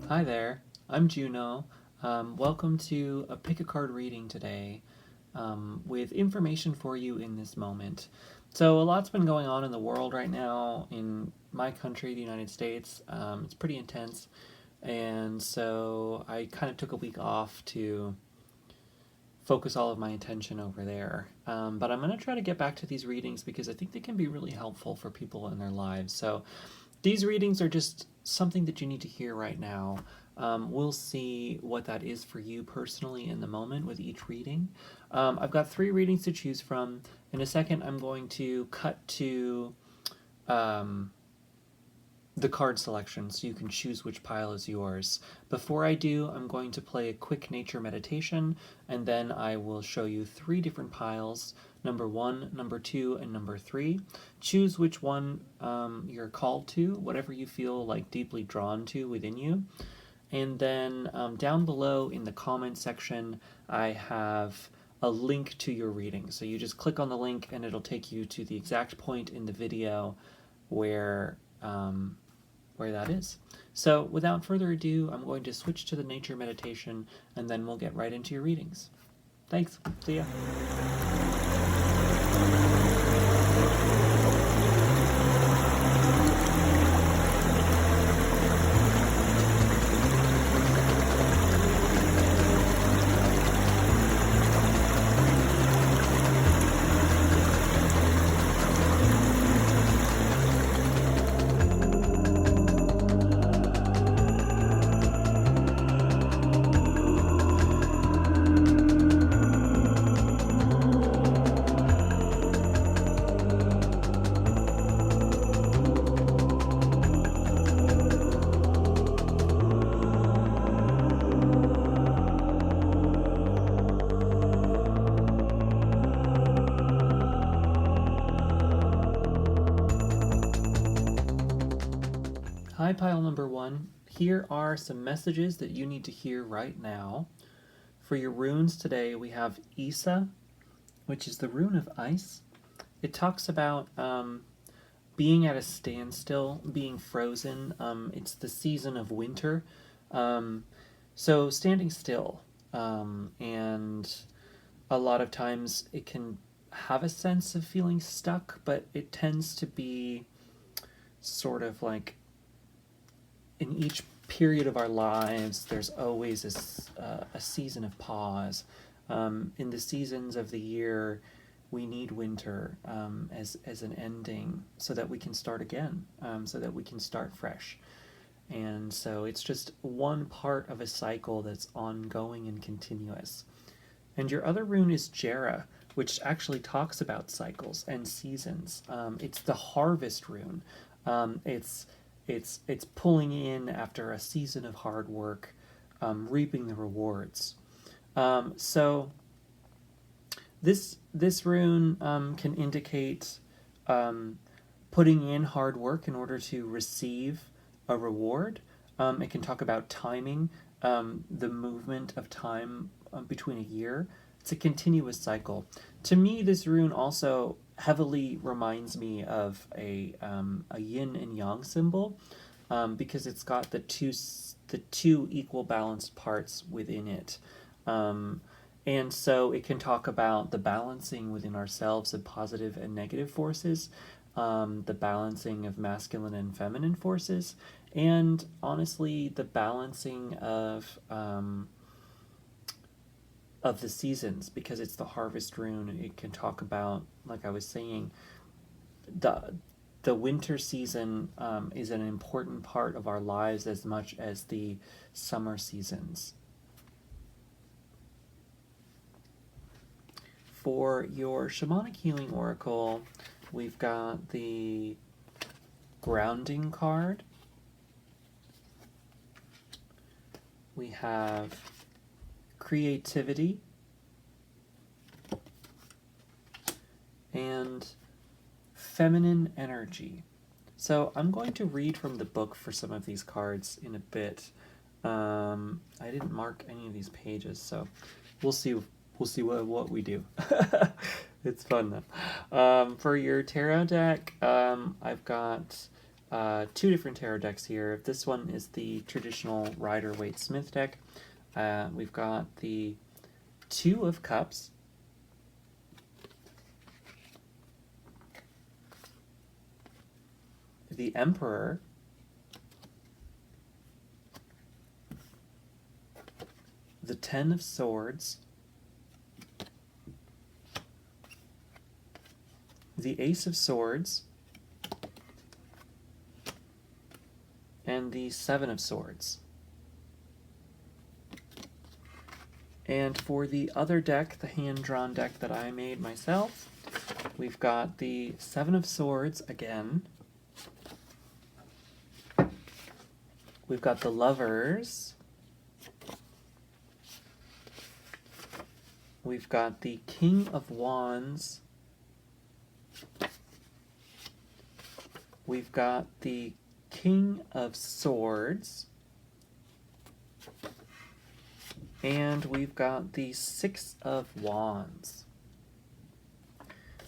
Hi there, I'm Juno. Welcome to a pick a card reading today with information for you in this moment. So, a lot's been going on in the world right now, in my country, the United States. It's pretty intense, and so I kind of took a week off to focus all of my attention over there. But I'm going to try to get back to these readings because I think they can be really helpful for people in their lives. So, these readings are just something that you need to hear right now. We'll see what that is for you personally in the moment with each reading. I've got 3 readings to choose from. In a second, I'm going to cut to um, the card selection so you can choose which pile is yours. Before I do, I'm going to play a quick nature meditation, and then I will show you 3 different piles, number 1, number 2, and number 3. Choose which one you're called to, whatever you feel like deeply drawn to within you. And then down below in the comment section, I have a link to your reading. So you just click on the link and it'll take you to the exact point in the video where that is. So without further ado, I'm going to switch to the nature meditation and then we'll get right into your readings. Thanks. See ya. Hi, pile number 1. Here are some messages that you need to hear right now. For your runes today, we have Isa, which is the rune of ice. It talks about being at a standstill, being frozen. It's the season of winter. So standing still. And a lot of times it can have a sense of feeling stuck, but it tends to be sort of like in each period of our lives, there's always a season of pause. In the seasons of the year, we need winter as an ending so that we can start again, so that we can start fresh. And so it's just one part of a cycle that's ongoing and continuous. And your other rune is Jera, which actually talks about cycles and seasons. It's the harvest rune. It's pulling in after a season of hard work, reaping the rewards. So this rune can indicate putting in hard work in order to receive a reward. It can talk about timing, the movement of time between a year. It's a continuous cycle. To me, this rune also heavily reminds me of a yin and yang symbol, because it's got the two equal balanced parts within it. And so it can talk about the balancing within ourselves of positive and negative forces, the balancing of masculine and feminine forces, and honestly, the balancing of the seasons, because it's the harvest rune. It can talk about, like I was saying, the winter season is an important part of our lives as much as the summer seasons. For your Shamanic Healing Oracle, we've got the Grounding card. We have Creativity and Feminine Energy. So I'm going to read from the book for some of these cards in a bit. I didn't mark any of these pages, so we'll see what we do. It's fun though. For your tarot deck, I've got two different tarot decks here. This one is the traditional Rider-Waite-Smith deck. We've got the Two of Cups, the Emperor, the Ten of Swords, the Ace of Swords, and the Seven of Swords. And for the other deck, the hand-drawn deck that I made myself, we've got the Seven of Swords again. We've got the Lovers. We've got the King of Wands. We've got the King of Swords. And we've got the Six of Wands.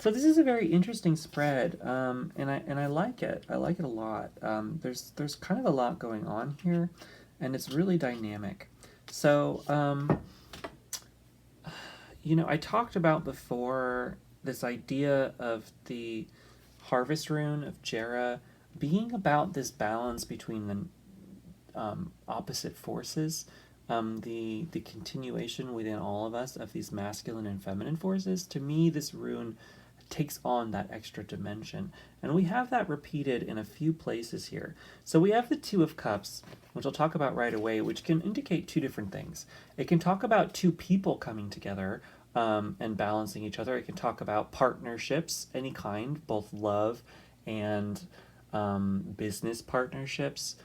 So this is a very interesting spread, and I like it. I like it a lot. There's kind of a lot going on here, and it's really dynamic. So, you know, I talked about before this idea of the Harvest Rune of Jera being about this balance between the opposite forces. The continuation within all of us of these masculine and feminine forces. To me, this rune takes on that extra dimension, and we have that repeated in a few places here. So we have the Two of Cups, which I'll talk about right away, which can indicate two different things. It can talk about two people coming together and balancing each other. It can talk about partnerships, any kind, both love and business partnerships,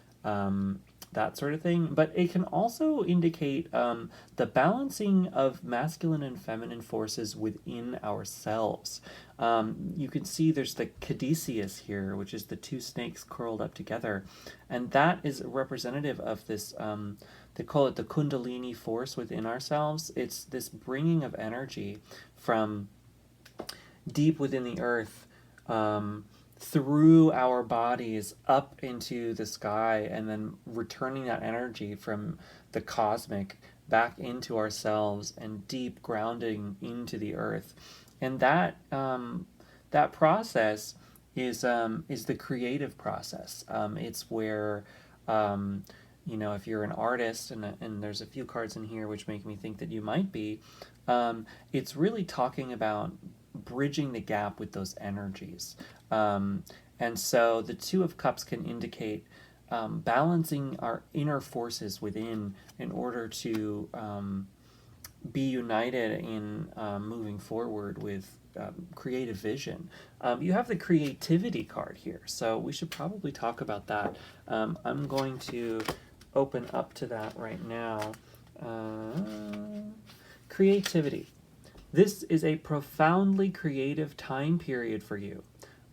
that sort of thing. But it can also indicate the balancing of masculine and feminine forces within ourselves. You can see there's the caduceus here, which is the two snakes curled up together. And that is representative of this, they call it the Kundalini force within ourselves. It's this bringing of energy from deep within the earth, through our bodies up into the sky, and then returning that energy from the cosmic back into ourselves and deep grounding into the earth. And that that process is the creative process. It's where you know, if you're an artist, and there's a few cards in here which make me think that you might be, it's really talking about bridging the gap with those energies. And so the Two of Cups can indicate balancing our inner forces within in order to be united in moving forward with creative vision. You have the creativity card here, so we should probably talk about that. I'm going to open up to that right now. Creativity. This is a profoundly creative time period for you.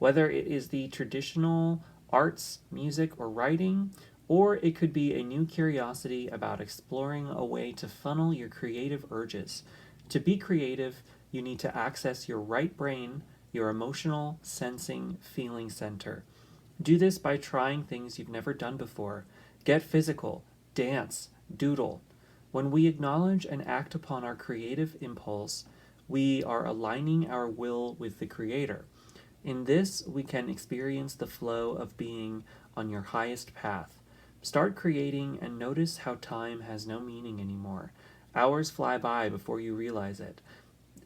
Whether it is the traditional arts, music, or writing, or it could be a new curiosity about exploring a way to funnel your creative urges. To be creative, you need to access your right brain, your emotional, sensing, feeling center. Do this by trying things you've never done before. Get physical, dance, doodle. When we acknowledge and act upon our creative impulse, we are aligning our will with the Creator. In this, we can experience the flow of being on your highest path. Start creating and notice how time has no meaning anymore. Hours fly by before you realize it.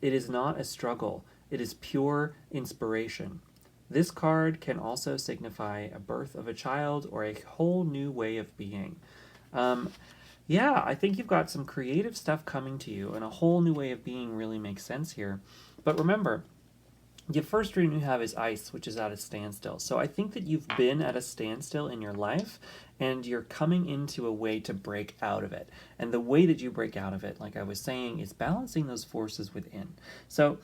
It is not a struggle, it is pure inspiration. This card can also signify a birth of a child or a whole new way of being. Yeah, I think you've got some creative stuff coming to you, and a whole new way of being really makes sense here. But remember, the first rune you have is ice, which is at a standstill. So I think that you've been at a standstill in your life, and you're coming into a way to break out of it. And the way that you break out of it, like I was saying, is balancing those forces within. So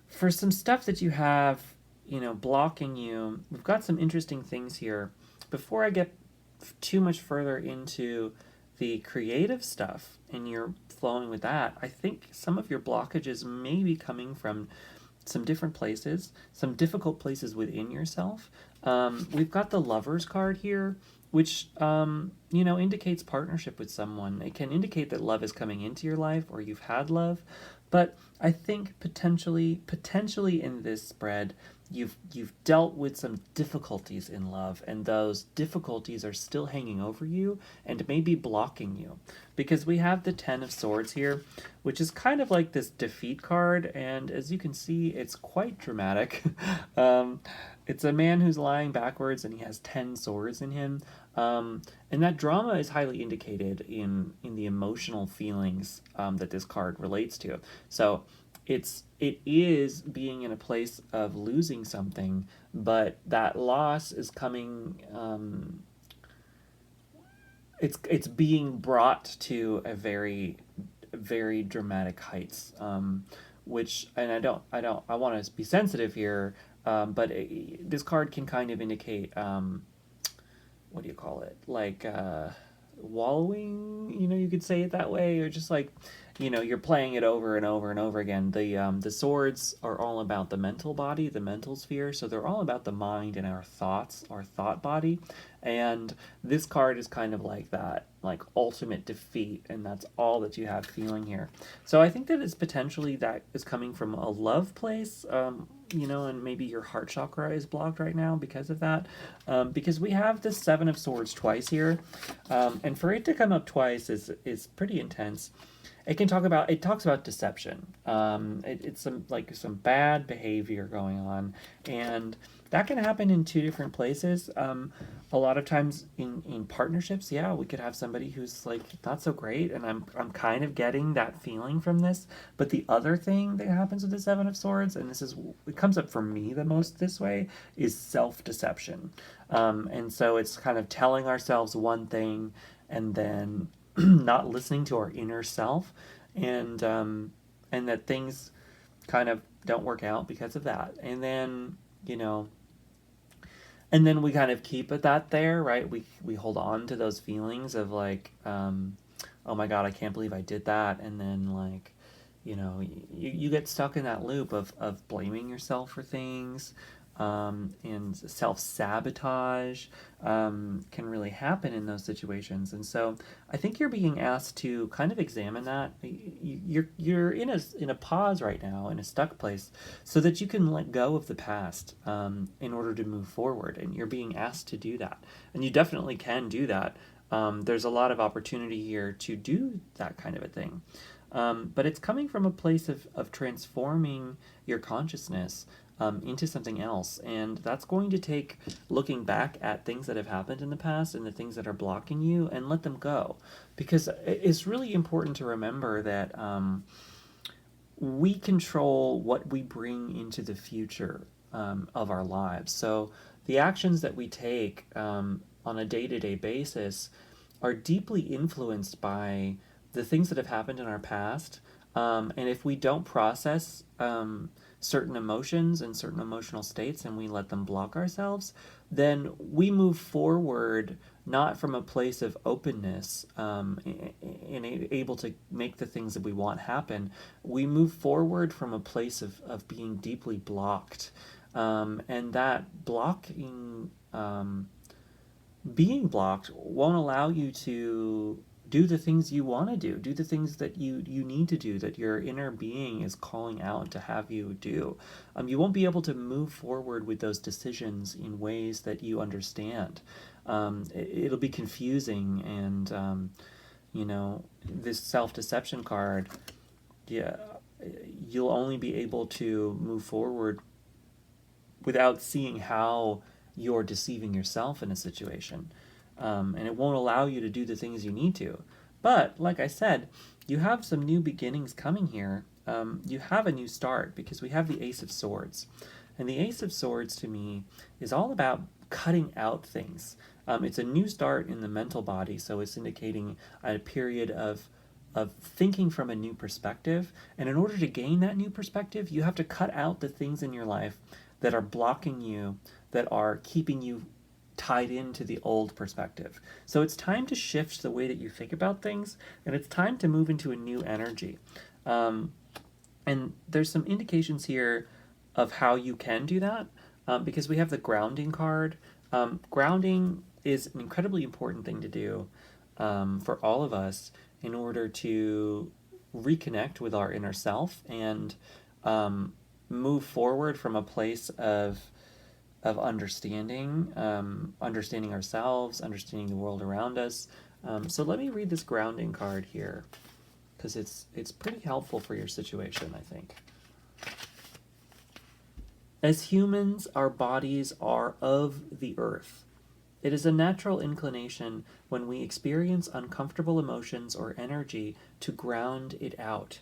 for some stuff that you have, you know, blocking you, we've got some interesting things here. Before I get too much further into the creative stuff and you're flowing with that, I think some of your blockages may be coming from some different places, some difficult places within yourself. We've got the Lovers card here, which indicates partnership with someone. It can indicate that love is coming into your life or you've had love, but I think potentially in this spread, you've dealt with some difficulties in love, and those difficulties are still hanging over you and maybe blocking you, because we have the Ten of Swords here, which is kind of like this defeat card, and as you can see, it's quite dramatic. It's a man who's lying backwards and he has 10 swords in him, and that drama is highly indicated in the emotional feelings that this card relates to. So it is being in a place of losing something, but that loss is coming. It's being brought to a very very dramatic heights, which, and I want to be sensitive here, but this card can kind of indicate, what do you call it, like wallowing, you could say it that way, or just like, you're playing it over and over and over again. The swords are all about the mental body, the mental sphere, so they're all about the mind and our thoughts, our thought body, and this card is kind of like that, like ultimate defeat, and that's all that you have feeling here. So I think that it's potentially that is coming from a love place, and maybe your heart chakra is blocked right now because of that, because we have the Seven of Swords twice here, and for it to come up twice is pretty intense. It talks about deception. It's some bad behavior going on, and that can happen in two different places. A lot of times in partnerships, yeah, we could have somebody who's like not so great, and I'm kind of getting that feeling from this. But the other thing that happens with the Seven of Swords, and it comes up for me the most this way, is self-deception. And so it's kind of telling ourselves one thing and then not listening to our inner self, and that things kind of don't work out because of that, and then we kind of keep it that there, right? We hold on to those feelings of like, oh my god, I can't believe I did that, and then like, you get stuck in that loop of blaming yourself for things, and self-sabotage can really happen in those situations. And so I think you're being asked to kind of examine that. You're in a pause right now, in a stuck place, so that you can let go of the past, in order to move forward, and you're being asked to do that, and you definitely can do that. There's a lot of opportunity here to do that kind of a thing. But it's coming from a place of transforming your consciousness into something else. And that's going to take looking back at things that have happened in the past and the things that are blocking you, and let them go. Because it's really important to remember that we control what we bring into the future of our lives. So the actions that we take on a day-to-day basis are deeply influenced by the things that have happened in our past. And if we don't process certain emotions and certain emotional states, and we let them block ourselves, then we move forward not from a place of openness, and able to make the things that we want happen. We move forward from a place of being deeply blocked. And that blocking, being blocked, won't allow you to do the things you want to do the things that you need to do, that your inner being is calling out to have you do. You won't be able to move forward with those decisions in ways that you understand. It'll be confusing, and this self-deception card, yeah, you'll only be able to move forward without seeing how you're deceiving yourself in a situation. And it won't allow you to do the things you need to. But, like I said, you have some new beginnings coming here. You have a new start, because we have the Ace of Swords. And the Ace of Swords, to me, is all about cutting out things. It's a new start in the mental body, so it's indicating a period of thinking from a new perspective. And in order to gain that new perspective, you have to cut out the things in your life that are blocking you, that are keeping you tied into the old perspective. So it's time to shift the way that you think about things, and it's time to move into a new energy. And there's some indications here of how you can do that, because we have the grounding card. Grounding is an incredibly important thing to do for all of us in order to reconnect with our inner self and move forward from a place of understanding, understanding ourselves, understanding the world around us. So let me read this grounding card here, because it's pretty helpful for your situation, I think. As humans, our bodies are of the earth. It is a natural inclination when we experience uncomfortable emotions or energy to ground it out,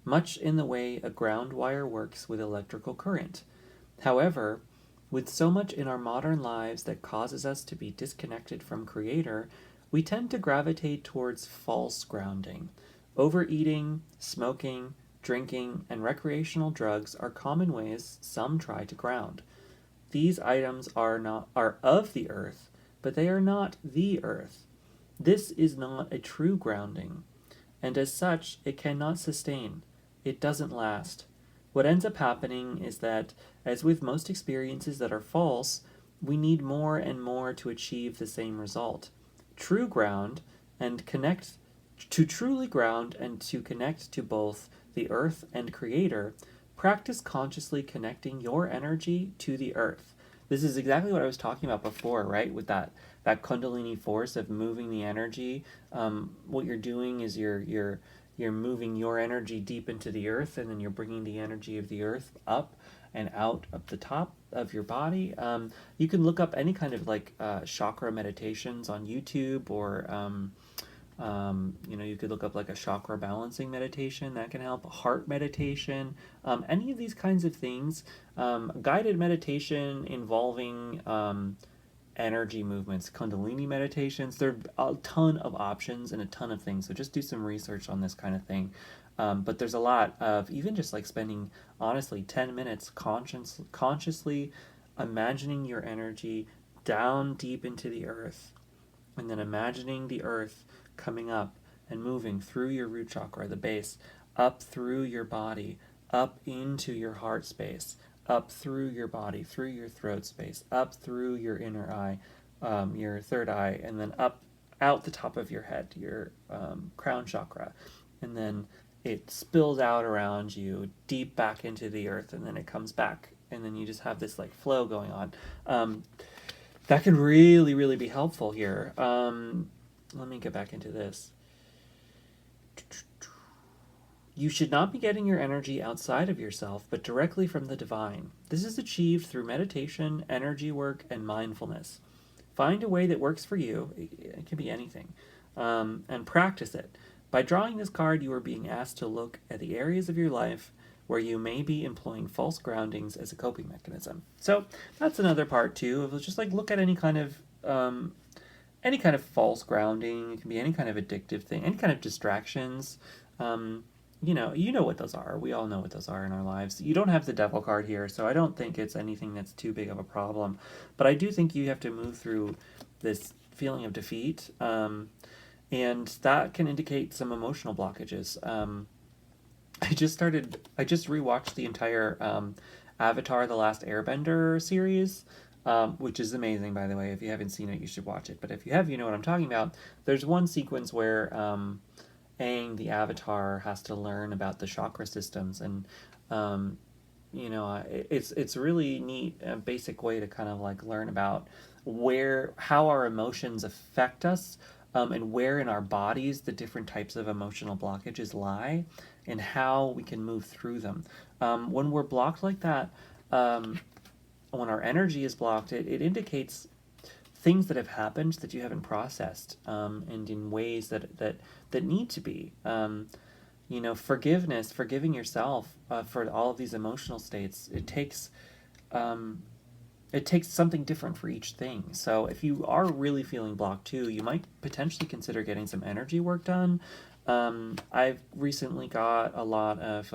much in the way a ground wire works with electrical current. However, with so much in our modern lives that causes us to be disconnected from Creator, we tend to gravitate towards false grounding. Overeating, smoking, drinking, and recreational drugs are common ways some try to ground. These items are of the earth, but they are not the earth. This is not a true grounding, and as such, it cannot sustain. It doesn't last. What ends up happening is that, as with most experiences that are false, we need more and more to achieve the same result. True ground and connect to truly ground and to connect to both the earth and Creator, practice consciously connecting your energy to the earth. This is exactly what I was talking about before, right? With that Kundalini force of moving the energy. What you're doing is you're moving your energy deep into the earth, and then you're bringing the energy of the earth up and out up the top of your body. You can look up any kind of like chakra meditations on YouTube, or you could look up like a chakra balancing meditation that can help, heart meditation, any of these kinds of things. Guided meditation involving energy movements, Kundalini meditations. There are a ton of options and a ton of things. So just do some research on this kind of thing. But there's a lot of even just like spending, honestly, 10 minutes consciously imagining your energy down deep into the earth, and then imagining the earth coming up and moving through your root chakra, the base, up through your body, up into your heart space, up through your body, through your throat space, up through your inner eye, your third eye, and then up out the top of your head, your crown chakra. And then it spills out around you, deep back into the earth, and then it comes back. And then you just have this like flow going on. That can really, really be helpful here. Let me get back into this. You should not be getting your energy outside of yourself, but directly from the divine. This is achieved through meditation, energy work, and mindfulness. Find a way that works for you. It can be anything. And practice it. By drawing this card, you are being asked to look at the areas of your life where you may be employing false groundings as a coping mechanism. So that's another part too, of just like look at any kind of false grounding. It can be any kind of addictive thing, any kind of distractions. You know what those are. We all know what those are in our lives. You don't have the devil card here, so I don't think it's anything that's too big of a problem. But I do think you have to move through this feeling of defeat, and that can indicate some emotional blockages. I just rewatched the entire Avatar: The Last Airbender series, which is amazing, by the way. If you haven't seen it, you should watch it. But if you have, you know what I'm talking about. There's one sequence where Aang, the Avatar, has to learn about the chakra systems, and it's really neat, a basic way to kind of like learn about how our emotions affect us, and where in our bodies the different types of emotional blockages lie, and how we can move through them. When we're blocked like that, when our energy is blocked, it indicates things that have happened that you haven't processed, and in ways that need to be. Forgiveness, forgiving yourself for all of these emotional states. It takes something different for each thing. So if you are really feeling blocked too, you might potentially consider getting some energy work done. I've recently got a lot of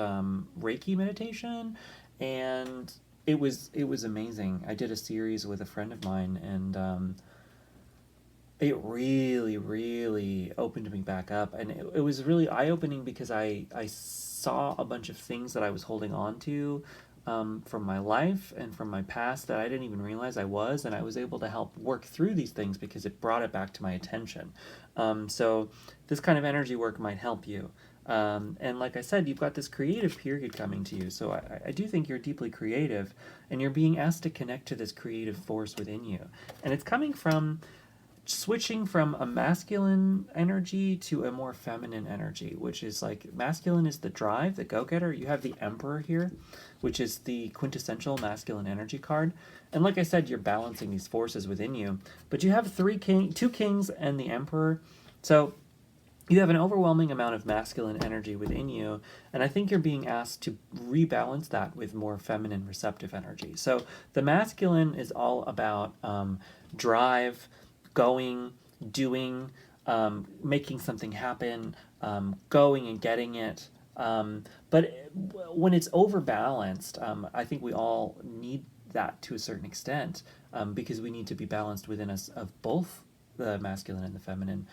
Reiki meditation, and it was amazing. I did a series with a friend of mine, and it really, really opened me back up, and it was really eye-opening because I saw a bunch of things that I was holding on to, from my life and from my past that I didn't even realize I was, and I was able to help work through these things because it brought it back to my attention. So this kind of energy work might help you. And like I said, you've got this creative period coming to you. So I do think you're deeply creative, and you're being asked to connect to this creative force within you. And it's coming from switching from a masculine energy to a more feminine energy, which is like masculine is the drive, the go-getter. You have the Emperor here, which is the quintessential masculine energy card. And like I said, you're balancing these forces within you. But you have two kings and the Emperor. So you have an overwhelming amount of masculine energy within you, and I think you're being asked to rebalance that with more feminine receptive energy. So the masculine is all about drive, going, doing, making something happen, going and getting it. But when it's overbalanced, I think we all need that to a certain extent, because we need to be balanced within us of both the masculine and the feminine.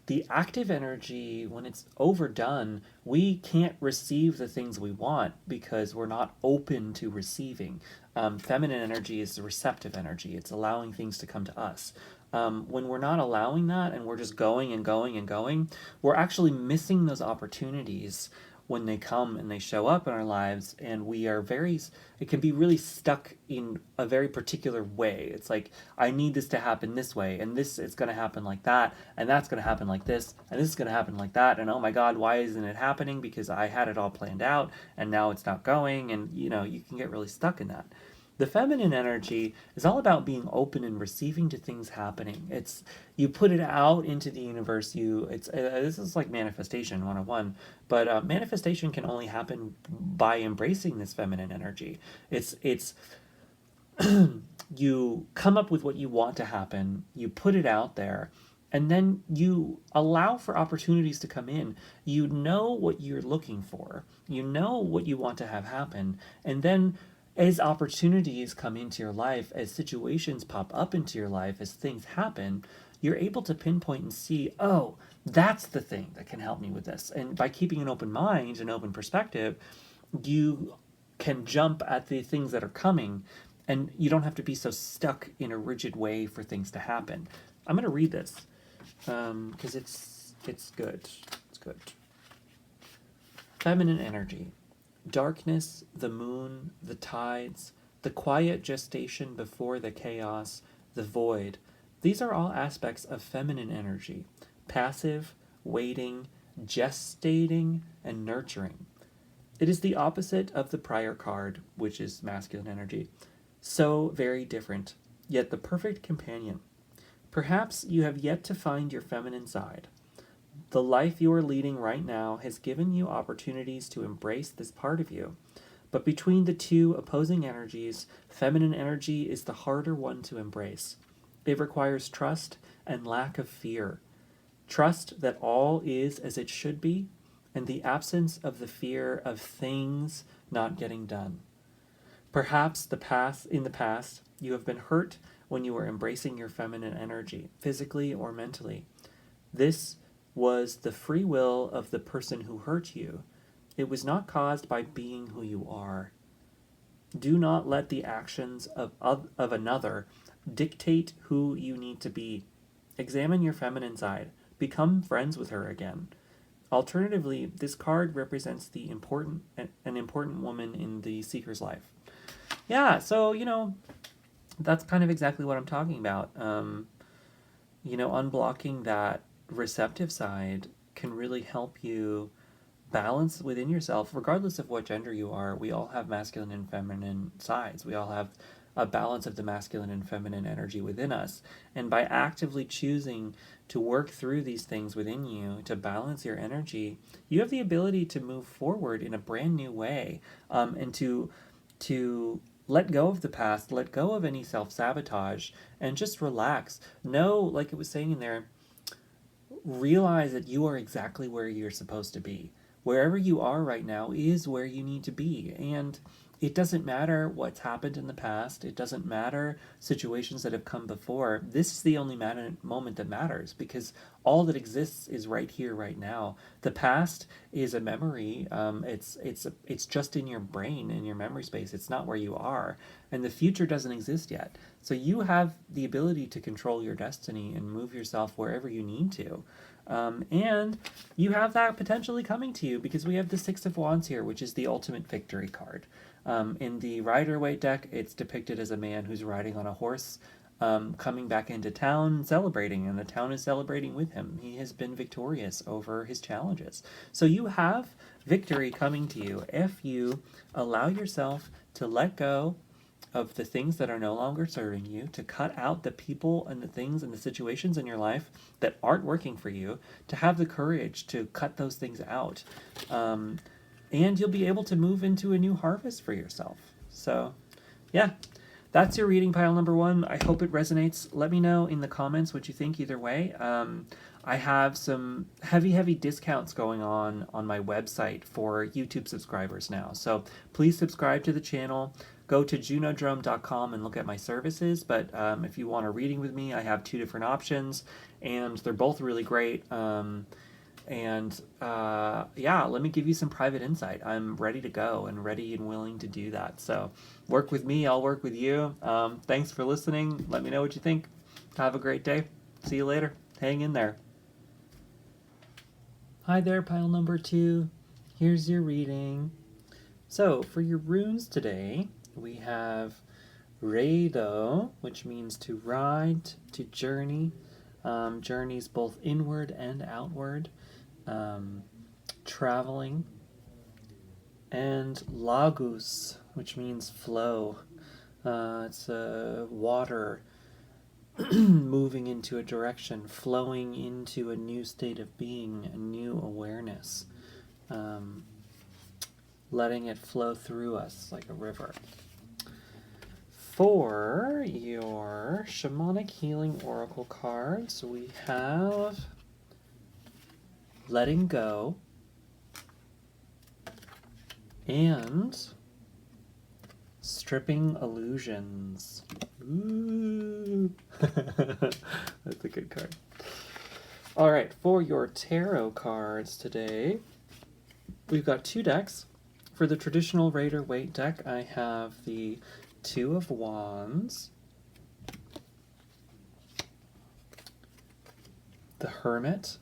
The active energy, when it's overdone, we can't receive the things we want because we're not open to receiving. Feminine energy is the receptive energy. It's allowing things to come to us. When we're not allowing that and we're just going and going and going, we're actually missing those opportunities when they come and they show up in our lives, and we are it can be really stuck in a very particular way. It's like, I need this to happen this way, and this is going to happen like that, and that's going to happen like this, and this is going to happen like that, and oh my god, why isn't it happening? Because I had it all planned out, and now it's not going, and you can get really stuck in that. The feminine energy is all about being open and receiving to things happening. It's you put it out into the universe. This is like manifestation 101, but manifestation can only happen by embracing this feminine energy. It's you come up with what you want to happen, you put it out there, and then you allow for opportunities to come in. You know what you're looking for, you know what you want to have happen, and then as opportunities come into your life, as situations pop up into your life, as things happen, you're able to pinpoint and see, oh, that's the thing that can help me with this. And by keeping an open mind, an open perspective, you can jump at the things that are coming, and you don't have to be so stuck in a rigid way for things to happen. I'm going to read this because it's good. It's good. Feminine energy. Darkness, the moon, the tides, the quiet gestation before the chaos, the void. These are all aspects of feminine energy. Passive, waiting, gestating, and nurturing. It is the opposite of the prior card, which is masculine energy. So very different, yet the perfect companion. Perhaps you have yet to find your feminine side. The life you are leading right now has given you opportunities to embrace this part of you. But between the two opposing energies, feminine energy is the harder one to embrace. It requires trust and lack of fear. Trust that all is as it should be, and the absence of the fear of things not getting done. Perhaps in the past, you have been hurt when you were embracing your feminine energy, physically or mentally. This was the free will of the person who hurt you. It was not caused by being who you are. Do not let the actions of another dictate who you need to be. Examine your feminine side. Become friends with her again. Alternatively, this card represents an important woman in the seeker's life. Yeah, so, that's kind of exactly what I'm talking about. Unblocking that receptive side can really help you balance within yourself, regardless of what gender you are. We all have masculine and feminine sides. We all have a balance of the masculine and feminine energy within us. And by actively choosing to work through these things within you to balance your energy, you have the ability to move forward in a brand new way, and to let go of the past, let go of any self-sabotage, and just relax. Know, like it was saying in there, realize that you are exactly where you're supposed to be. Wherever you are right now is where you need to be. And it doesn't matter what's happened in the past. It doesn't matter situations that have come before. This is the only moment that matters, because all that exists is right here, right now. The past is a memory. It's just in your brain, in your memory space. It's not where you are, and the future doesn't exist yet. So you have the ability to control your destiny and move yourself wherever you need to. And you have that potentially coming to you, because we have the Six of Wands here, which is the ultimate victory card. In the Rider-Waite deck, it's depicted as a man who's riding on a horse, coming back into town, celebrating, and the town is celebrating with him. He has been victorious over his challenges. So you have victory coming to you if you allow yourself to let go of the things that are no longer serving you, to cut out the people and the things and the situations in your life that aren't working for you, to have the courage to cut those things out. And you'll be able to move into a new harvest for yourself. So, yeah, that's your reading pile number 1. I hope it resonates. Let me know in the comments what you think either way. I have some heavy discounts going on my website for YouTube subscribers now. So please subscribe to the channel. Go to junodrome.com and look at my services. But if you want a reading with me, I have 2 different options, and they're both really great. Yeah, let me give you some private insight. I'm ready to go and ready and willing to do that. So work with me, I'll work with you. Thanks for listening. Let me know what you think. Have a great day. See you later. Hang in there. Hi there, pile number 2. Here's your reading. So for your runes today, we have Reido, which means to ride, to journey. Journeys both inward and outward. Traveling, and Lagus, which means flow. It's water moving into a direction, flowing into a new state of being, a new awareness, letting it flow through us like a river. For your Shamanic Healing Oracle cards, we have Letting Go and Stripping Illusions. Ooh. That's a good card. All right, for your tarot cards today, we've got 2 decks. For the traditional Rider-Waite deck, I have the 2 of Wands, the Hermit,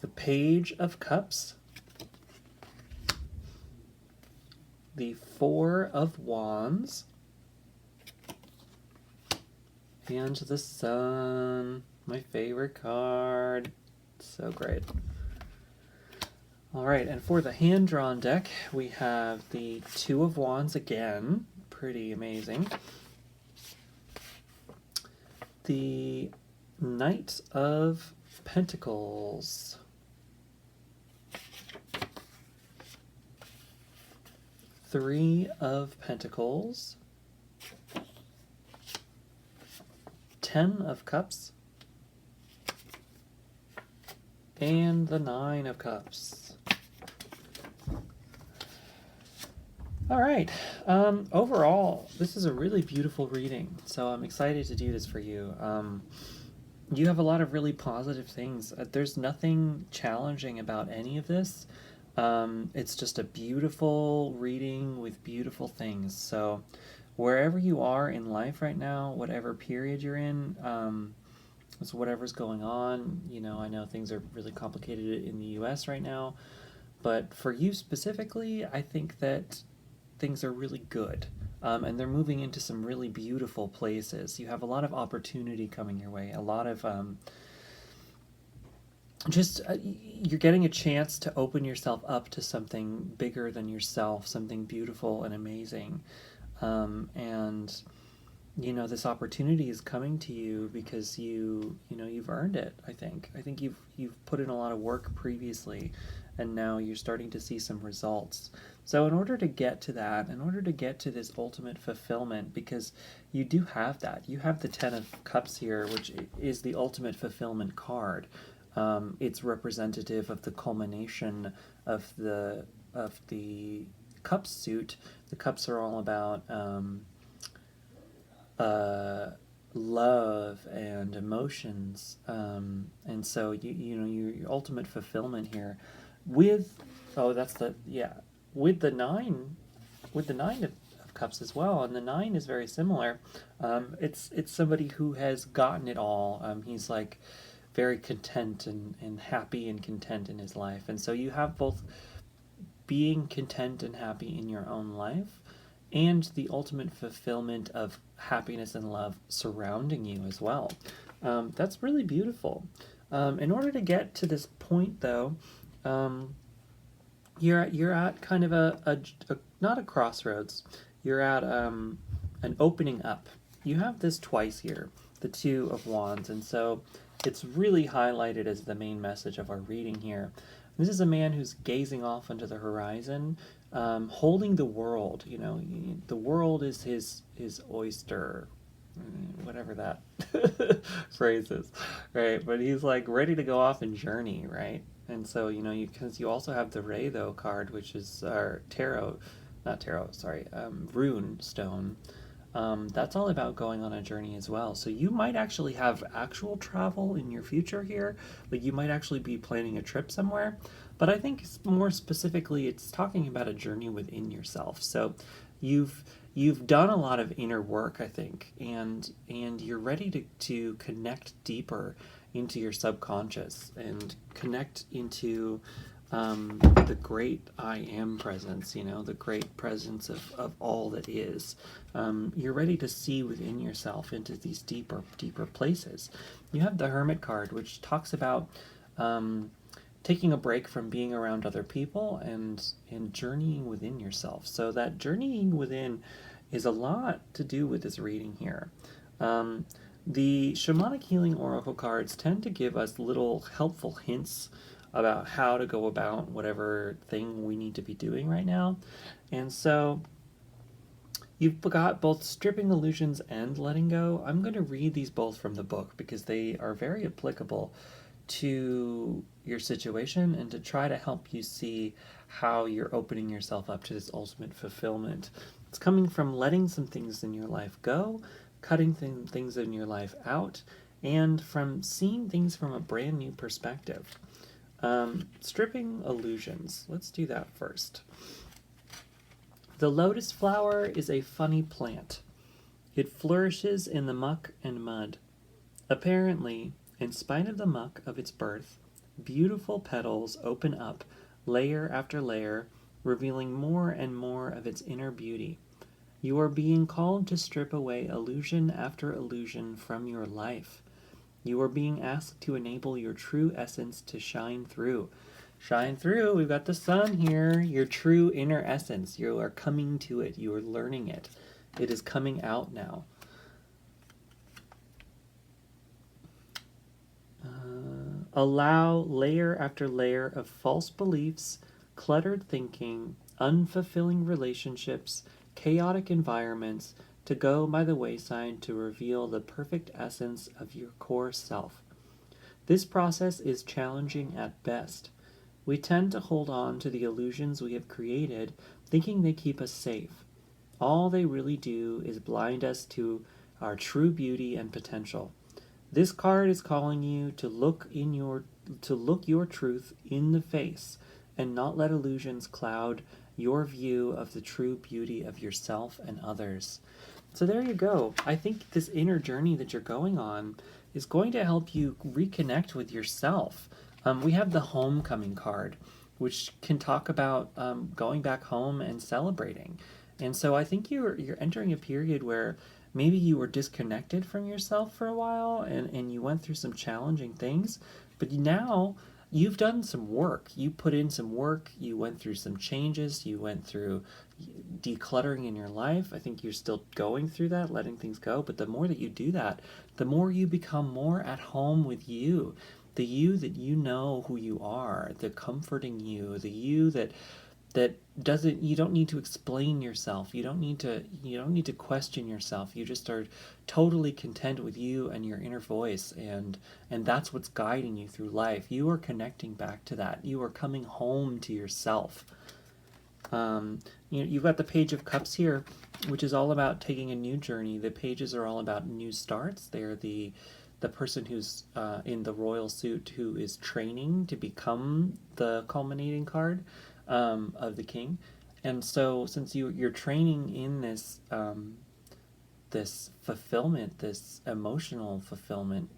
the Page of Cups, the 4 of Wands, and the Sun, my favorite card. So great. All right, and for the hand-drawn deck, we have the 2 of Wands again. Pretty amazing. The Knight of Pentacles. Three of Pentacles. 10 of Cups. And the 9 of Cups. All right. Overall, this is a really beautiful reading, so I'm excited to do this for you. You have a lot of really positive things. There's nothing challenging about any of this. It's just a beautiful reading with beautiful things. So wherever you are in life right now, whatever period you're in, so whatever's going on, you know, I know things are really complicated in the US right now, but for you specifically, I think that things are really good, and they're moving into some really beautiful places. You have a lot of opportunity coming your way, a lot of you're getting a chance to open yourself up to something bigger than yourself, something beautiful and amazing, and you know, this opportunity is coming to you because you've earned it. I think you've put in a lot of work previously, and now you're starting to see some results. So in order to get to that, in order to get to this ultimate fulfillment, because you do have that, you have the 10 of Cups here, which is the ultimate fulfillment card. It's representative of the culmination of the of the cups suit. The cups are all about love and emotions, and so your ultimate fulfillment here with that's the yeah with the nine of cups as well, and the nine is very similar. It's somebody who has gotten it all. He's like very content and happy and content in his life, and so you have both being content and happy in your own life and the ultimate fulfillment of happiness and love surrounding you as well. That's really beautiful. In order to get to this point, though, you're at kind of a not a crossroads. You're at an opening up. You have this twice here, the Two of Wands, and so it's really highlighted as the main message of our reading here. This is a man who's gazing off into the horizon, holding the world. You know, the world is his oyster, whatever that phrase is, right? But he's like ready to go off and journey, right? And so because you also have the Rei card, which is our tarot, not tarot, sorry, rune stone. That's all about going on a journey as well. So you might actually have actual travel in your future here. Like you might actually be planning a trip somewhere. But I think more specifically, it's talking about a journey within yourself. So you've done a lot of inner work, I think, and you're ready to connect deeper into your subconscious and connect into the great I am presence, the great presence of all that is. You're ready to see within yourself into these deeper places. You have the Hermit card, which talks about taking a break from being around other people and journeying within yourself. So that journeying within is a lot to do with this reading here. The Shamanic Healing Oracle cards tend to give us little helpful hints about how to go about whatever thing we need to be doing right now. And so you've got both stripping illusions and letting go. I'm going to read these both from the book because they are very applicable to your situation and to try to help you see how you're opening yourself up to this ultimate fulfillment. It's coming from letting some things in your life go, cutting things in your life out, and from seeing things from a brand new perspective. Stripping illusions. Let's do that first. The lotus flower is a funny plant. It flourishes in the muck and mud. Apparently, in spite of the muck of its birth, beautiful petals open up layer after layer, revealing more and more of its inner beauty. You are being called to strip away illusion after illusion from your life. You are being asked to enable your true essence to shine through. Shine through, we've got the sun here, your true inner essence. You are coming to it, you are learning it. It is coming out now. Allow layer after layer of false beliefs, cluttered thinking, unfulfilling relationships, chaotic environments to go by the wayside to reveal the perfect essence of your core self. This process is challenging at best. We tend to hold on to the illusions we have created, thinking they keep us safe. All they really do is blind us to our true beauty and potential. This card is calling you to look your truth in the face and not let illusions cloud your view of the true beauty of yourself and others. So there you go. I think this inner journey that you're going on is going to help you reconnect with yourself. We have the homecoming card, which can talk about going back home and celebrating. And so I think you're entering a period where maybe you were disconnected from yourself for a while and you went through some challenging things, but now you've done some work. You put in some work, you went through some changes, you went through decluttering in your life. I think you're still going through that, letting things go, but the more that you do that, the more you become more at home with you. The you that you know who you are, the comforting you, the you that doesn't, you don't need to explain yourself. You don't need to question yourself. You just are totally content with you and your inner voice, and that's what's guiding you through life. You are connecting back to that. You are coming home to yourself. Um, you've got the Page of Cups here, which is all about taking a new journey. The pages are all about new starts. They're the person who's in the royal suit who is training to become the culminating card of the king. And so, since you're training in this this fulfillment, this emotional fulfillment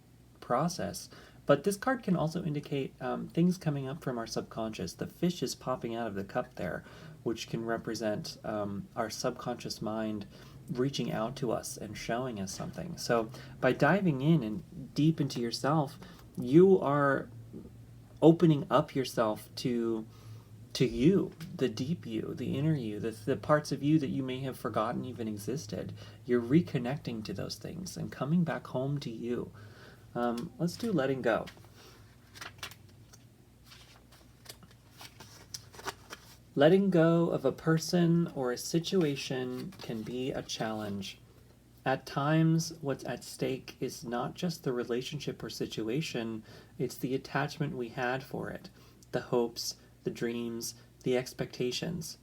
process. But this card can also indicate things coming up from our subconscious. The fish is popping out of the cup there, which can represent our subconscious mind reaching out to us and showing us something. So by diving in and deep into yourself, you are opening up yourself to you, the deep you, the inner you, the parts of you that you may have forgotten even existed. You're reconnecting to those things and coming back home to you. Let's do letting go. Letting go of a person or a situation can be a challenge. At times, what's at stake is not just the relationship or situation, it's the attachment we had for it, the hopes, the dreams, the expectations.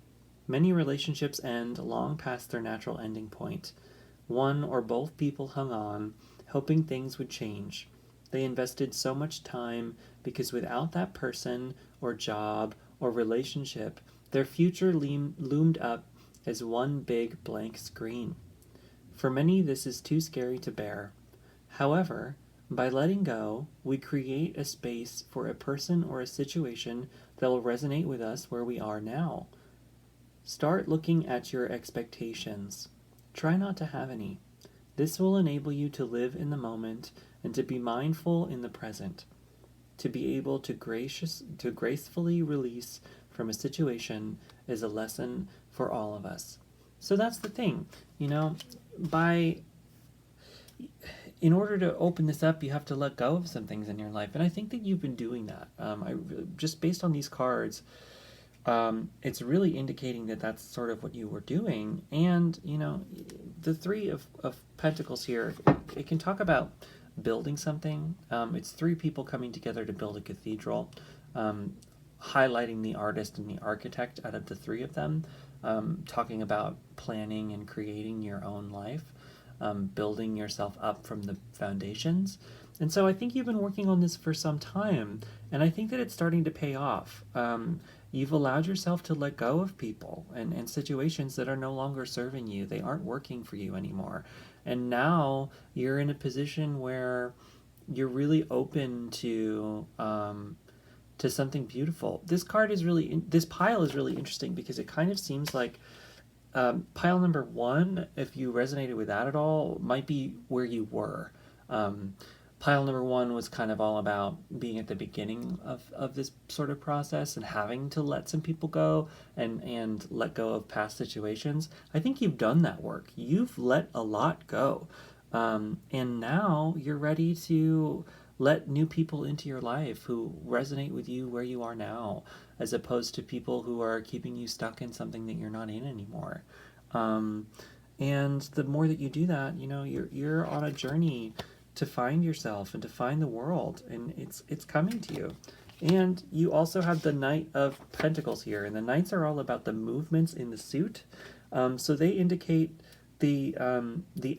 Many relationships end long past their natural ending point. One or both people hung on, hoping things would change. They invested so much time because without that person or job or relationship, their future loomed up as one big blank screen. For many, this is too scary to bear. However, by letting go, we create a space for a person or a situation that will resonate with us where we are now. Start looking at your expectations. Try not to have any. This will enable you to live in the moment and to be mindful in the present, to be able to gracefully release from a situation is a lesson for all of us. So that's the thing, by in order to open this up, you have to let go of some things in your life, and I think that you've been doing that. Just based on these cards, it's really indicating that that's sort of what you were doing. And the Three of Pentacles here, it can talk about building something. It's three people coming together to build a cathedral, highlighting the artist and the architect out of the three of them, talking about planning and creating your own life, building yourself up from the foundations. And so I think you've been working on this for some time, and I think that it's starting to pay off. You've allowed yourself to let go of people and situations that are no longer serving you. They aren't working for you anymore. And now you're in a position where you're really open to something beautiful. This pile is really interesting because it kind of seems like pile number one, if you resonated with that at all, might be where you were. Pile number one was kind of all about being at the beginning of this sort of process and having to let some people go and let go of past situations. I think you've done that work. You've let a lot go. And now you're ready to let new people into your life who resonate with you where you are now, as opposed to people who are keeping you stuck in something that you're not in anymore. And the more that you do that, you're on a journey to find yourself and to find the world, and it's coming to you. And you also have the Knight of Pentacles here, and the Knights are all about the movements in the suit. So they indicate the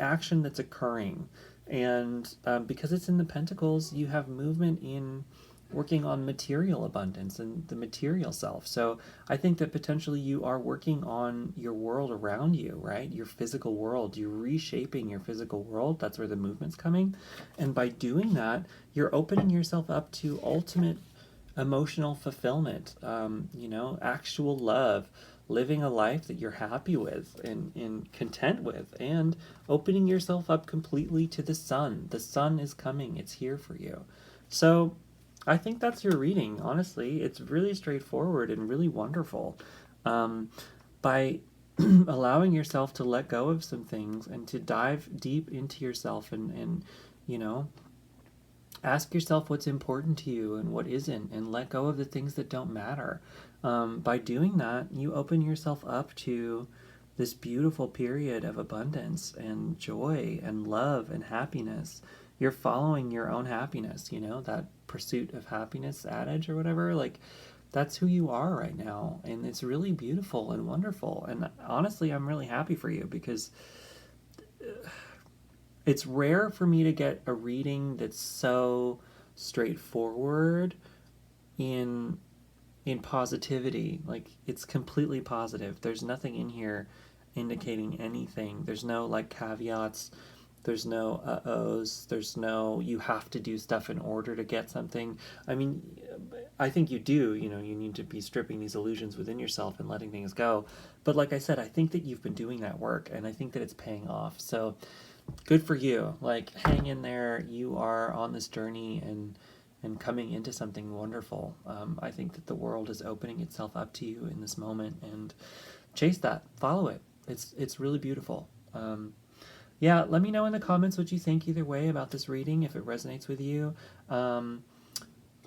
action that's occurring, and because it's in the Pentacles, you have movement in working on material abundance and the material self. So I think that potentially you are working on your world around you, right? Your physical world. You're reshaping your physical world. That's where the movement's coming. And by doing that, you're opening yourself up to ultimate emotional fulfillment, actual love, living a life that you're happy with and content with, and opening yourself up completely to the sun. The sun is coming. It's here for you. So I think that's your reading, honestly. It's really straightforward and really wonderful. By allowing yourself to let go of some things and to dive deep into yourself and ask yourself what's important to you and what isn't, and let go of the things that don't matter. By doing that, you open yourself up to this beautiful period of abundance and joy and love and happiness. You're following your own happiness, that pursuit of happiness adage or whatever. Like, that's who you are right now, and it's really beautiful and wonderful. And honestly, I'm really happy for you because it's rare for me to get a reading that's so straightforward in positivity. Like, it's completely positive. There's nothing in here indicating anything. There's no like caveats. There's no uh-ohs. There's no you have to do stuff in order to get something. I mean, I think you do. You know, you need to be stripping these illusions within yourself and letting things go. But like I said, I think that you've been doing that work, and I think that it's paying off. So good for you. Like, hang in there. You are on this journey and coming into something wonderful. I think that the world is opening itself up to you in this moment, and chase that. Follow it. It's really beautiful. Yeah, let me know in the comments what you think either way about this reading, if it resonates with you.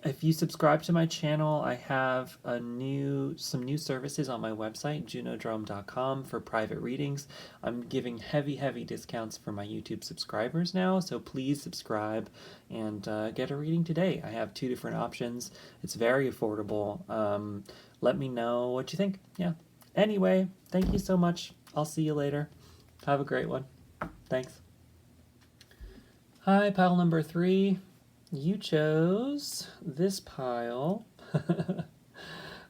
If you subscribe to my channel, I have some new services on my website, junodrome.com, for private readings. I'm giving heavy discounts for my YouTube subscribers now, so please subscribe and get a reading today. I have 2 different options. It's very affordable. Let me know what you think. Yeah. Anyway, thank you so much. I'll see you later. Have a great one. Thanks. Hi, pile number 3. You chose this pile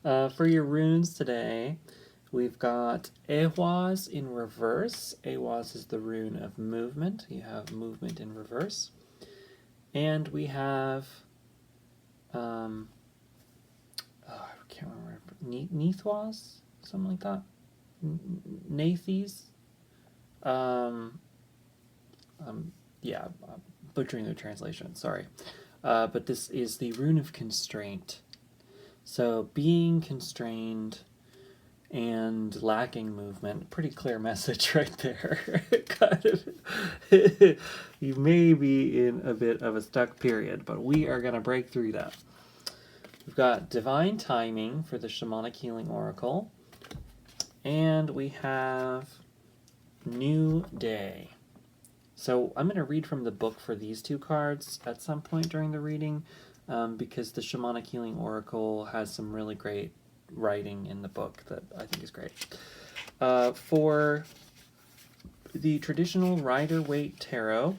for your runes today. We've got Ehwaz in reverse. Ehwaz is the rune of movement. You have movement in reverse. And we have, I can't remember, Nethwaz? Something like that? Nathes? Yeah, I'm butchering the translation, sorry. But this is the rune of constraint. So being constrained and lacking movement, pretty clear message right there. Kind of, you may be in a bit of a stuck period, but we are going to break through that. We've got divine timing for the shamanic healing oracle, and we have new day. So I'm going to read from the book for these 2 cards at some point during the reading, because the Shamanic Healing Oracle has some really great writing in the book that I think is great. For the traditional Rider-Waite Tarot,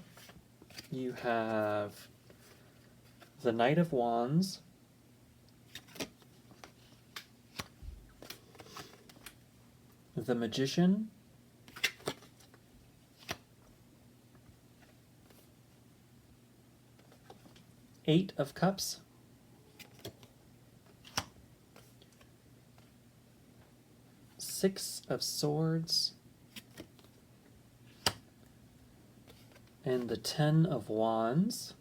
you have the Knight of Wands, the Magician, Eight of Cups, Six of Swords, and the 10 of Wands.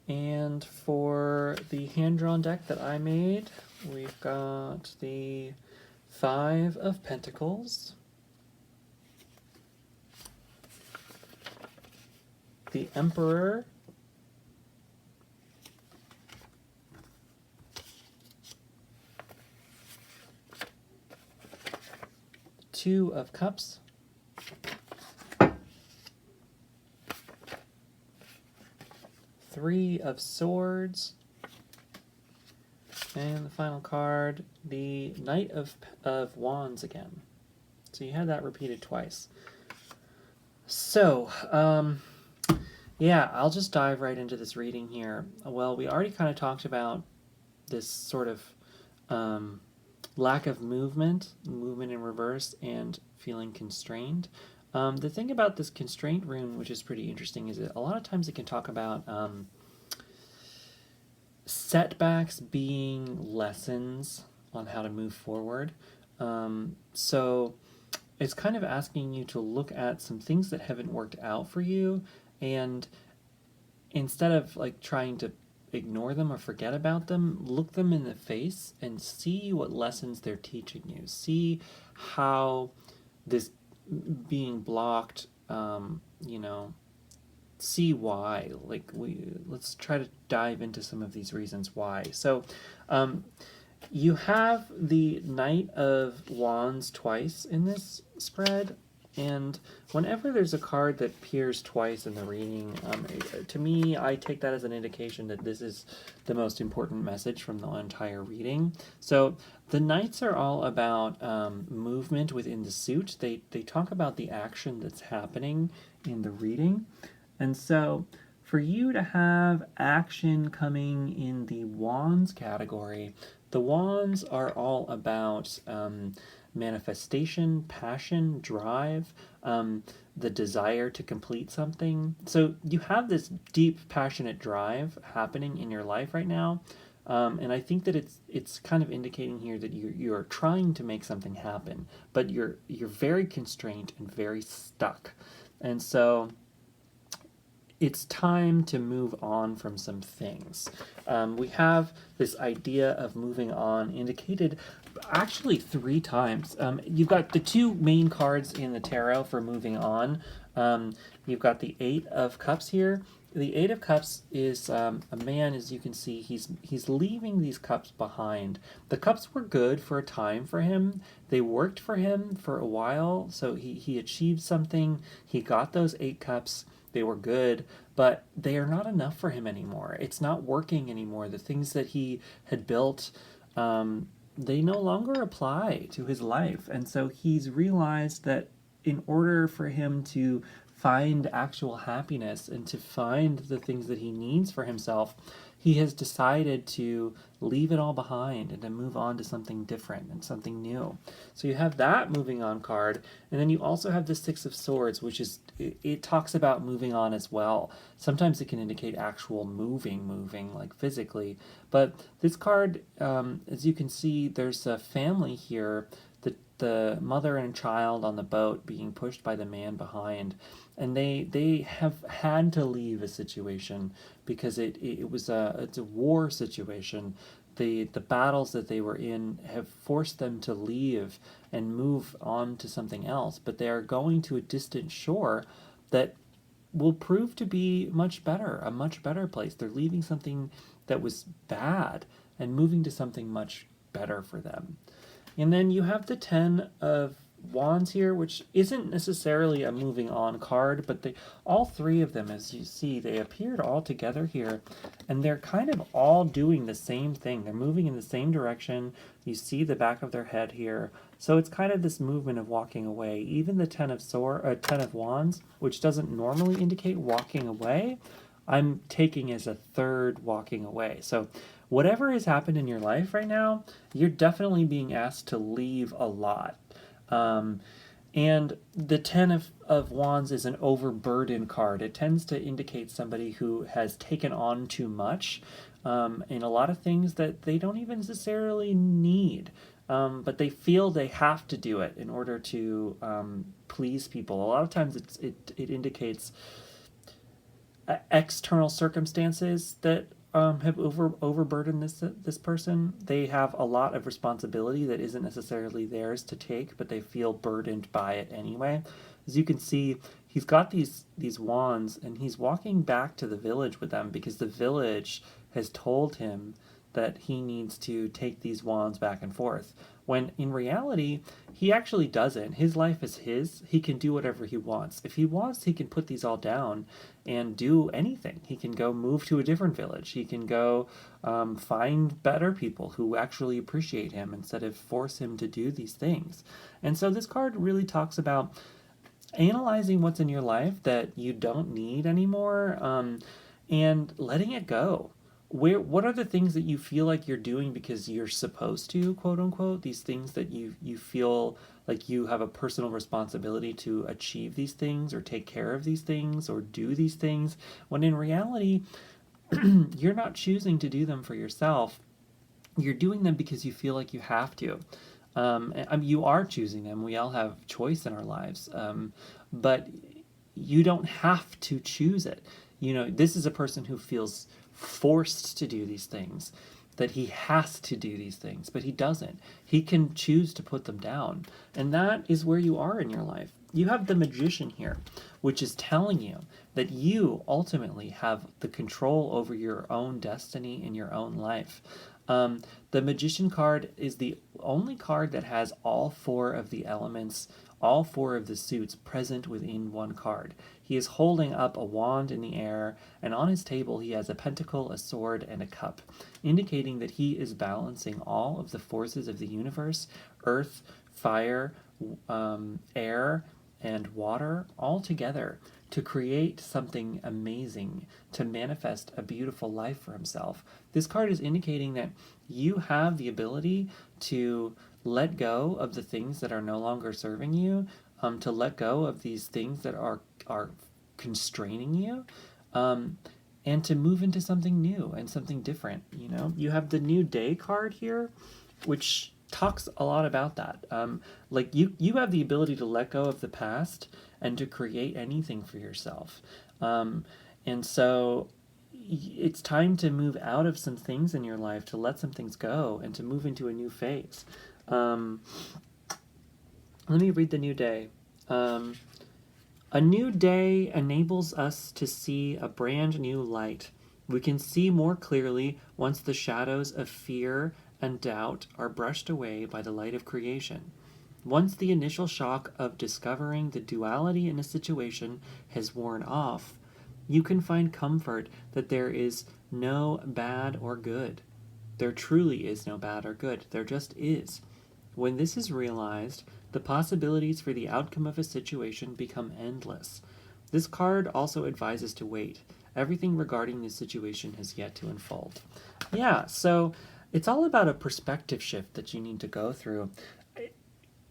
And for the hand-drawn deck that I made, we've got the 5 of Pentacles, the Emperor, Two of Cups, Three of Swords, and the final card, the Knight of Wands again. So you had that repeated twice. So, yeah, I'll just dive right into this reading here. Well, we already kind of talked about this sort of lack of movement in reverse, and feeling constrained. The thing about this constraint rune, which is pretty interesting, is that a lot of times it can talk about setbacks being lessons on how to move forward. So it's kind of asking you to look at some things that haven't worked out for you, and instead of like trying to ignore them or forget about them, look them in the face and see what lessons they're teaching you. See how this being blocked, see why. Let's try to dive into some of these reasons why. So you have the Knight of Wands twice in this spread, And whenever there's a card that appears twice in the reading, to me, I take that as an indication that this is the most important message from the entire reading. So the Knights are all about movement within the suit. They talk about the action that's happening in the reading. And so for you to have action coming in the Wands category, the Wands are all about manifestation, passion, drive, the desire to complete something. So you have this deep, passionate drive happening in your life right now. And I think that it's kind of indicating here that you're trying to make something happen, but you're very constrained and very stuck. And so it's time to move on from some things. We have this idea of moving on indicated actually 3 times. You've got the 2 main cards in the tarot for moving on. You've got the 8 of Cups here. The 8 of Cups is a man, as you can see, he's leaving these cups behind. The cups were good for a time for him. They worked for him for a while, so he achieved something. He got those 8 cups. They were good, but they are not enough for him anymore. It's not working anymore. The things that he had built, they no longer apply to his life. And so he's realized that in order for him to find actual happiness and to find the things that he needs for himself, he has decided to leave it all behind and to move on to something different and something new. So you have that moving on card, and then you also have the 6 of Swords, which is, it talks about moving on as well. Sometimes it can indicate actual moving like physically, but this card, as you can see, there's a family here, the mother and child on the boat being pushed by the man behind, and they have had to leave a situation because it's a war situation. The battles that they were in have forced them to leave and move on to something else, but they are going to a distant shore that will prove to be a much better place. They're leaving something that was bad and moving to something much better for them. And then you have the 10 of Wands here, which isn't necessarily a moving on card, but all 3 of them, as you see, they appeared all together here, and they're kind of all doing the same thing. They're moving in the same direction. You see the back of their head here. So it's kind of this movement of walking away. Even the 10 of Wands, which doesn't normally indicate walking away, I'm taking as a third walking away. So whatever has happened in your life right now, you're definitely being asked to leave a lot. And the 10 of Wands is an overburden card. It tends to indicate somebody who has taken on too much in a lot of things that they don't even necessarily need. But they feel they have to do it in order to please people. A lot of times it indicates external circumstances that have overburdened this person. They have a lot of responsibility that isn't necessarily theirs to take, but they feel burdened by it anyway. As you can see, he's got these wands, and he's walking back to the village with them because the village has told him that he needs to take these wands back and forth, when in reality he actually doesn't. His life is his. He can do whatever he wants. If he wants, he can put these all down and do anything. He can go move to a different village. He can go find better people who actually appreciate him instead of force him to do these things. And so this card really talks about analyzing what's in your life that you don't need anymore, and letting it go. What are the things that you feel like you're doing because you're supposed to, quote unquote, these things that you feel like you have a personal responsibility to achieve these things or take care of these things or do these things, when in reality you're not choosing to do them for yourself. You're doing them because you feel like you have to. You are choosing them. We all have choice in our lives, but you don't have to choose it. This is a person who feels forced to do these things, that he has to do these things, but he doesn't. He can choose to put them down. And that is where you are in your life. You have the Magician here, which is telling you that you ultimately have the control over your own destiny in your own life. The Magician card is the only card that has all four of the elements, all four of the suits present within one card. He is holding up a wand in the air, and on his table he has a pentacle, a sword, and a cup, indicating that he is balancing all of the forces of the universe: earth, fire, air, and water all together to create something amazing, to manifest a beautiful life for himself. This card is indicating that you have the ability to let go of the things that are no longer serving you, to let go of these things that are constraining you, and to move into something new and something different. You have the New Day card here, which talks a lot about that. Like you have the ability to let go of the past and to create anything for yourself. And so it's time to move out of some things in your life, to let some things go, and to move into a new phase. Let me read the New Day. A new day enables us to see a brand new light. We can see more clearly once the shadows of fear and doubt are brushed away by the light of creation. Once the initial shock of discovering the duality in a situation has worn off, you can find comfort that there is no bad or good. There truly is no bad or good. There just is. When this is realized, the possibilities for the outcome of a situation become endless. This card also advises to wait. Everything regarding the situation has yet to unfold. Yeah, so it's all about a perspective shift that you need to go through.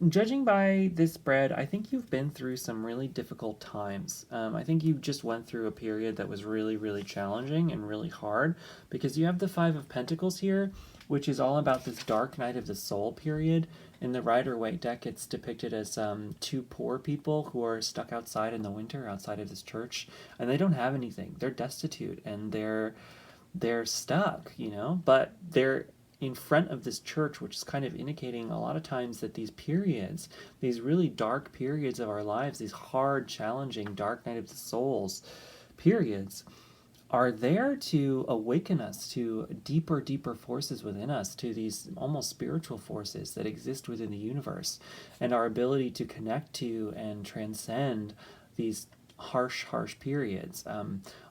Judging by this spread, I think you've been through some really difficult times. I think you just went through a period that was really, really challenging and really hard, because you have the Five of Pentacles here, which is all about this dark night of the soul period. In the Rider-Waite deck, it's depicted as two poor people who are stuck outside in the winter, outside of this church, and they don't have anything. They're destitute, and they're stuck, but they're in front of this church, which is kind of indicating a lot of times that these periods, these really dark periods of our lives, these hard, challenging, dark night of the souls periods, are there to awaken us to deeper, deeper forces within us, to these almost spiritual forces that exist within the universe, and our ability to connect to and transcend these harsh periods.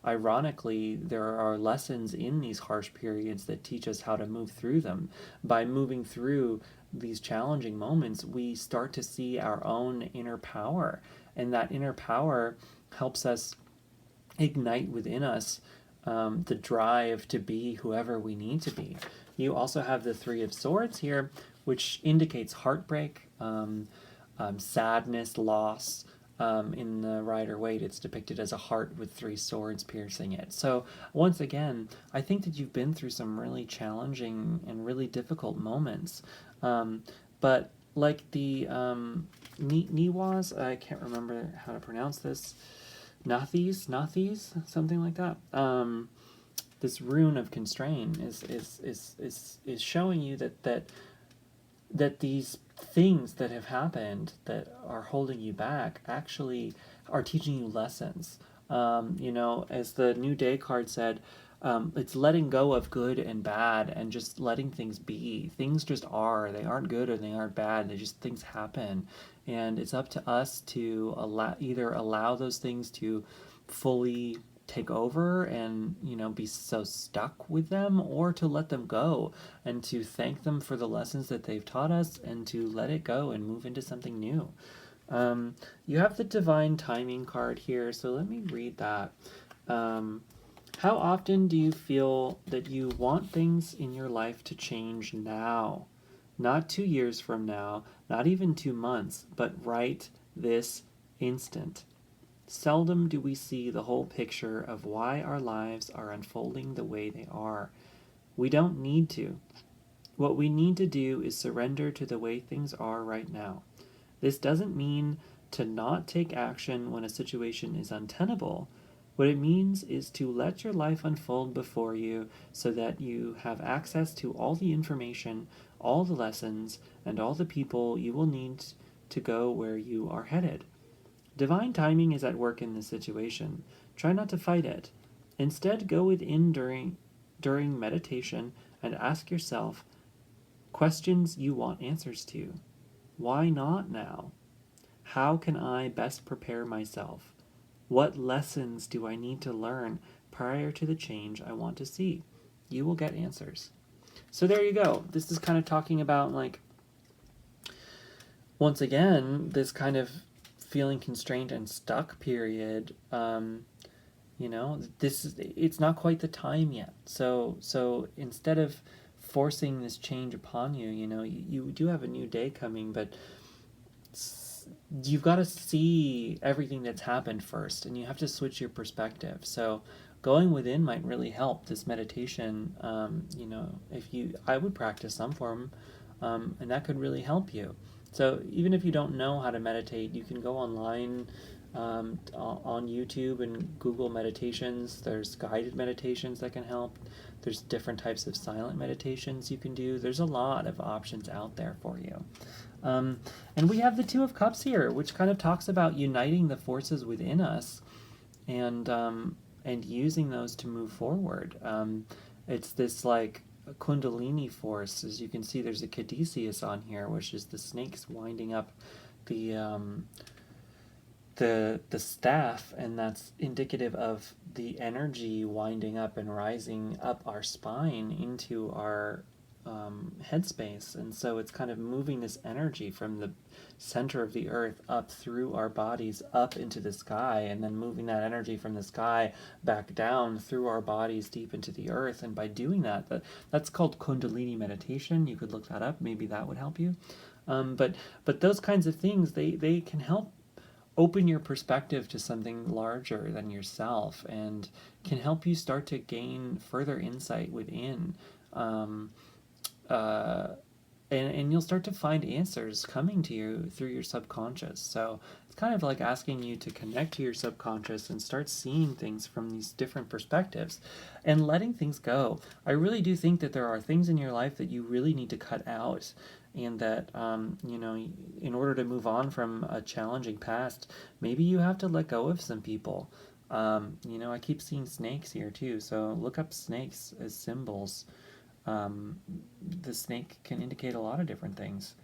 Ironically, there are lessons in these harsh periods that teach us how to move through them. By moving through these challenging moments, we start to see our own inner power, and that inner power helps us ignite within us the drive to be whoever we need to be. You also have the Three of Swords here, which indicates heartbreak, sadness, loss. In the Rider-Waite, it's depicted as a heart with three swords piercing it. So once again, I think that you've been through some really challenging and really difficult moments. But like the Niwas, I can't remember how to pronounce this, Nathis, something like that. This rune of constrain is showing you that these things that have happened that are holding you back actually are teaching you lessons. As the New Day card said, it's letting go of good and bad and just letting things be. Things just are. They aren't good or they aren't bad. Things happen. And it's up to us to either allow those things to fully take over and be so stuck with them, or to let them go and to thank them for the lessons that they've taught us and to let it go and move into something new. You have the Divine Timing card here, so let me read that. How often do you feel that you want things in your life to change now? Not 2 years from now, not even 2 months, but right this instant. Seldom do we see the whole picture of why our lives are unfolding the way they are. We don't need to. What we need to do is surrender to the way things are right now. This doesn't mean to not take action when a situation is untenable. What it means is to let your life unfold before you so that you have access to all the information, all the lessons, and all the people you will need to go where you are headed. Divine timing is at work in this situation. Try not to fight it. Instead, go within during meditation and ask yourself questions you want answers to. Why not now? How can I best prepare myself? What lessons do I need to learn prior to the change I want to see? You will get answers. So there you go. This is kind of talking about, like, once again, this kind of feeling constrained and stuck period. It's not quite the time yet. So instead of forcing this change upon you, you do have a new day coming, but you've got to see everything that's happened first, and you have to switch your perspective. So going within might really help. This meditation, I would practice some form, and that could really help you. So even if you don't know how to meditate, you can go online, on YouTube and Google meditations. There's guided meditations that can help. There's different types of silent meditations you can do. There's a lot of options out there for you. And we have the Two of Cups here, which kind of talks about uniting the forces within us and using those to move forward. It's this, like, Kundalini force. As you can see, there's a Caduceus on here, which is the snakes winding up the staff, and that's indicative of the energy winding up and rising up our spine into our headspace. And so it's kind of moving this energy from the center of the earth up through our bodies up into the sky, and then moving that energy from the sky back down through our bodies deep into the earth. And by doing that's called Kundalini meditation. You could look that up. Maybe that would help you. But those kinds of things, they can help open your perspective to something larger than yourself, and can help you start to gain further insight within. And you'll start to find answers coming to you through your subconscious. So it's kind of like asking you to connect to your subconscious and start seeing things from these different perspectives and letting things go. I really do think that there are things in your life that you really need to cut out, and that, in order to move on from a challenging past, maybe you have to let go of some people. I keep seeing snakes here too, so look up snakes as symbols. The snake can indicate a lot of different things.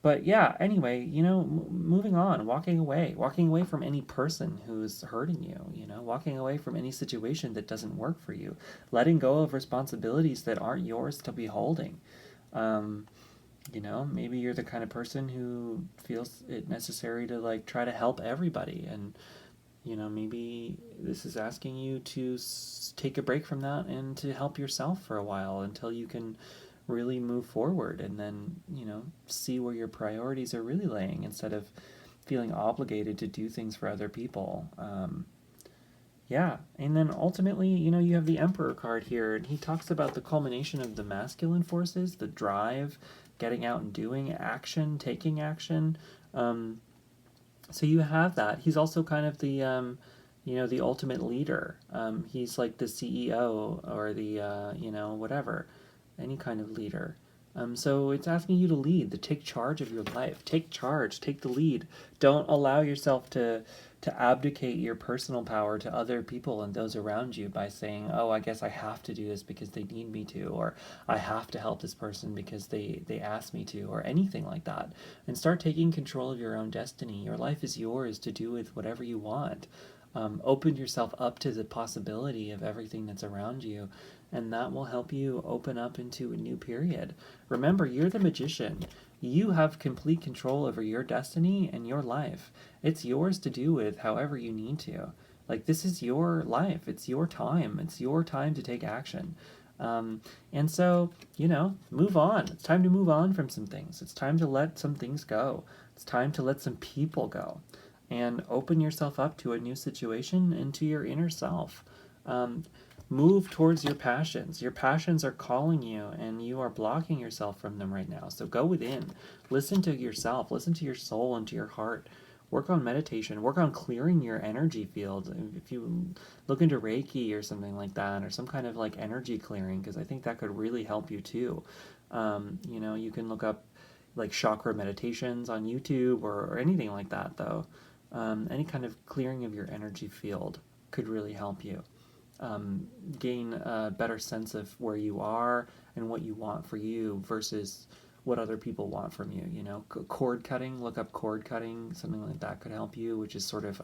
But yeah, anyway, moving on, walking away from any person who's hurting you, walking away from any situation that doesn't work for you, letting go of responsibilities that aren't yours to be holding. Maybe you're the kind of person who feels it necessary to, like, try to help everybody, and maybe this is asking you to take a break from that and to help yourself for a while until you can really move forward, and then, see where your priorities are really laying instead of feeling obligated to do things for other people. Yeah, and then ultimately, you have the Emperor card here, and he talks about the culmination of the masculine forces, the drive, getting out and doing action, taking action. So you have that. He's also kind of the ultimate leader. He's like the CEO, or the, whatever, any kind of leader. So it's asking you to lead, to take charge of your life. Take charge, take the lead. Don't allow yourself to abdicate your personal power to other people and those around you by saying, oh, I guess I have to do this because they need me to, or I have to help this person because they asked me to, or anything like that. And start taking control of your own destiny. Your life is yours to do with whatever you want. Open yourself up to the possibility of everything that's around you, and that will help you open up into a new period. Remember, you're the magician. You have complete control over your destiny and your life. It's yours to do with however you need to. Like, this is your life. It's your time. It's your time to take action. And so, move on. It's time to move on from some things. It's time to let some things go. It's time to let some people go. And open yourself up to a new situation and to your inner self. Move towards your passions. Your passions are calling you, and you are blocking yourself from them right now. So go within. Listen to yourself. Listen to your soul and to your heart. Work on meditation. Work on clearing your energy field. If you look into Reiki or something like that, or some kind of, like, energy clearing, because I think that could really help you too. You can look up, like, chakra meditations on YouTube, or anything like that, though. Any kind of clearing of your energy field could really help you. gain a better sense of where you are and what you want for you versus what other people want from you. You know, cord cutting, look up cord cutting, something like that could help you, which is sort of,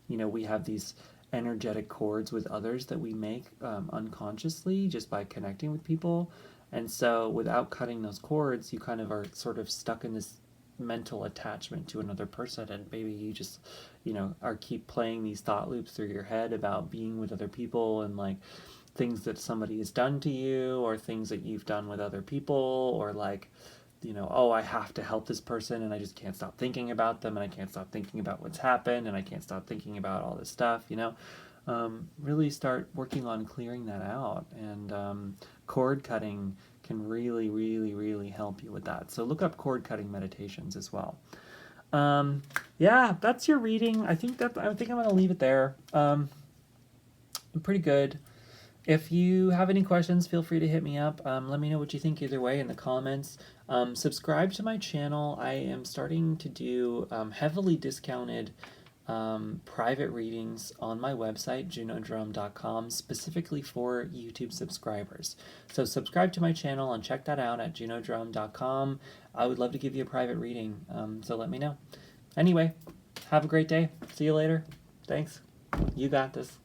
you know, we have these energetic cords with others that we make unconsciously just by connecting with people. And so without cutting those cords, you kind of are sort of stuck in this mental attachment to another person, and maybe you just, you know, are keep playing these thought loops through your head about being with other people and like things that somebody has done to you or things that you've done with other people, or like, you know, oh, I have to help this person and I just can't stop thinking about them and I can't stop thinking about what's happened and I can't stop thinking about all this stuff, you know. Really start working on clearing that out, and cord cutting can really, really, really help you with that. So look up cord cutting meditations as well. Yeah, that's your reading. I think I'm going to leave it there. Pretty good. If you have any questions, feel free to hit me up. Let me know what you think either way in the comments. Subscribe to my channel. I am starting to do heavily discounted private readings on my website, junodrum.com, specifically for YouTube subscribers. So subscribe to my channel and check that out at junodrum.com. I would love to give you a private reading, so let me know. Anyway, have a great day. See you later. Thanks. You got this.